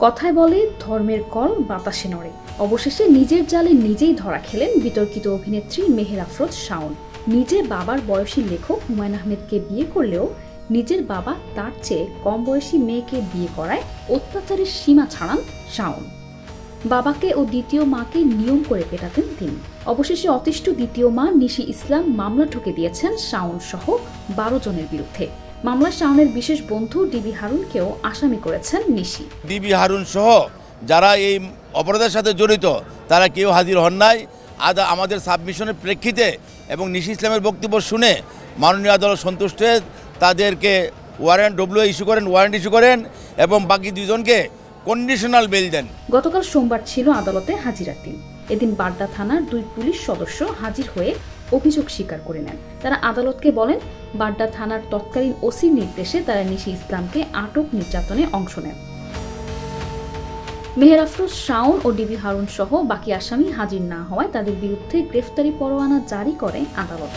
কথায় বলে ধর্মের কল বাতাসে নড়ে। অবশেষে নিজের জালে নিজেই ধরা খেলেন বিতর্কিত অভিনেত্রী মেহের আফরোজ শাওন। নিজে বাবার বয়সী লেখক হুমায়ুন আহমেদকে বিয়ে করলেও নিজের বাবা তার চেয়ে কম বয়সী মেয়েকে বিয়ে করায় অত্যাচারের সীমা ছাড়ান শাওন। বাবাকে ও দ্বিতীয় মাকে নিয়ম করে পেটাতেন তিনি। অবশেষে অতিষ্ঠ দ্বিতীয় মা নিশি ইসলাম মামলা ঠুকে দিয়েছেন শাওন সহ 12 জনের বিরুদ্ধে। মামলায় শাওনের বিশেষ বন্ধু ডিবি হারুনকেও আসামি করেছেন নিশি। ডিবি হারুন সহ যারা এই অপরাধের সাথে জড়িত তারা কেউ হাজির হন নাই। আমাদের সাবমিশনের প্রেক্ষিতে এবং নিশি ইসলামের বক্তব্য শুনে মাননীয় আদালত সন্তুষ্ট হয়ে তাদেরকে ওয়ারেন্ট ইস্যু করেন এবং বাকি 2 জনকে কন্ডিশনাল বেল দেন। গতকাল সোমবার ছিল আদালতে হাজিরার দিন। এদিন বাড্ডা থানার 2 পুলিশ সদস্য হাজির হয়ে অভিযোগ স্বীকার করে নেন। তারা আদালতকে বলেন বাড্ডা থানার তৎকালীন ওসির নির্দেশে তারা নিশি ইসলামকে আটক নির্যাতনে অংশ নেন। মেহের আফরোজ শাওন ও ডিবি হারুন সহ বাকি আসামি হাজির না হওয়ায় তাদের বিরুদ্ধে গ্রেফতারি পরোয়ানা জারি করে আদালত।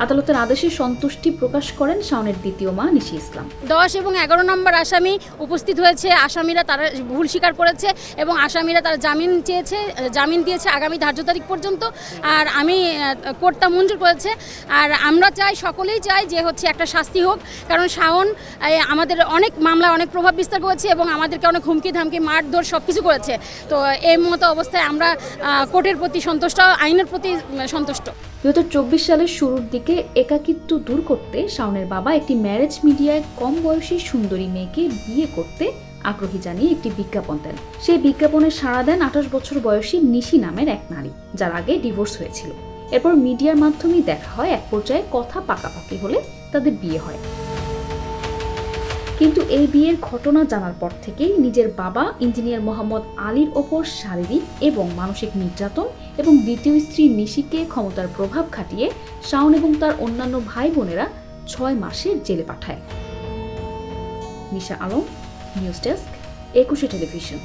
আদালতের আদেশে সন্তুষ্টি প্রকাশ করেন শাওনের দ্বিতীয় মা নিশি ইসলাম। 10 এবং 11 নম্বর আসামি উপস্থিত হয়েছে। আসামিরা তারা ভুল স্বীকার করেছে এবং আসামিরা তারা জামিন দিয়েছে আগামী ধার্য তারিখ পর্যন্ত। আর আমি কোর্টটা মঞ্জুর করেছে। আর আমরা সকলেই চাই যে একটা শাস্তি হোক, কারণ শাওন আমাদের অনেক মামলায় অনেক প্রভাব বিস্তার করেছে এবং আমাদেরকে অনেক হুমকি ধামকি মারধর সব কিছু করেছে। তো এই মতো অবস্থায় আমরা কোর্টের প্রতি সন্তুষ্ট, আইনের প্রতি সন্তুষ্ট। 2024 সালের শুরুর দিকে একাকিত্ব দূর করতে শাওনের বাবা একটি ম্যারেজ মিডিয়ায় কম বয়সী সুন্দরী মেয়েকে বিয়ে করতে আগ্রহী জানিয়ে একটি বিজ্ঞাপন দেন। সেই বিজ্ঞাপনে সাড়া দেন 28 বছর বয়সী নিশি নামের এক নারী, যার আগে ডিভোর্স হয়েছিল। এরপর মিডিয়ার মাধ্যমেই দেখা হয়, এক পর্যায়ে কথা পাকাপাকি হলে তাদের বিয়ে হয়। কিন্তু এই বিয়ের ঘটনা জানার পর থেকেই নিজের বাবা ইঞ্জিনিয়ার মোহাম্মদ আলীর ওপর শারীরিক এবং মানসিক নির্যাতন এবং দ্বিতীয় স্ত্রী নিশিকে ক্ষমতার প্রভাব খাটিয়ে শাওন এবং তার অন্যান্য ভাই বোনেরা 6 মাসের জেলে পাঠায়। নিশা আলম, নিউজ ডেস্ক, 21 টেলিভিশন।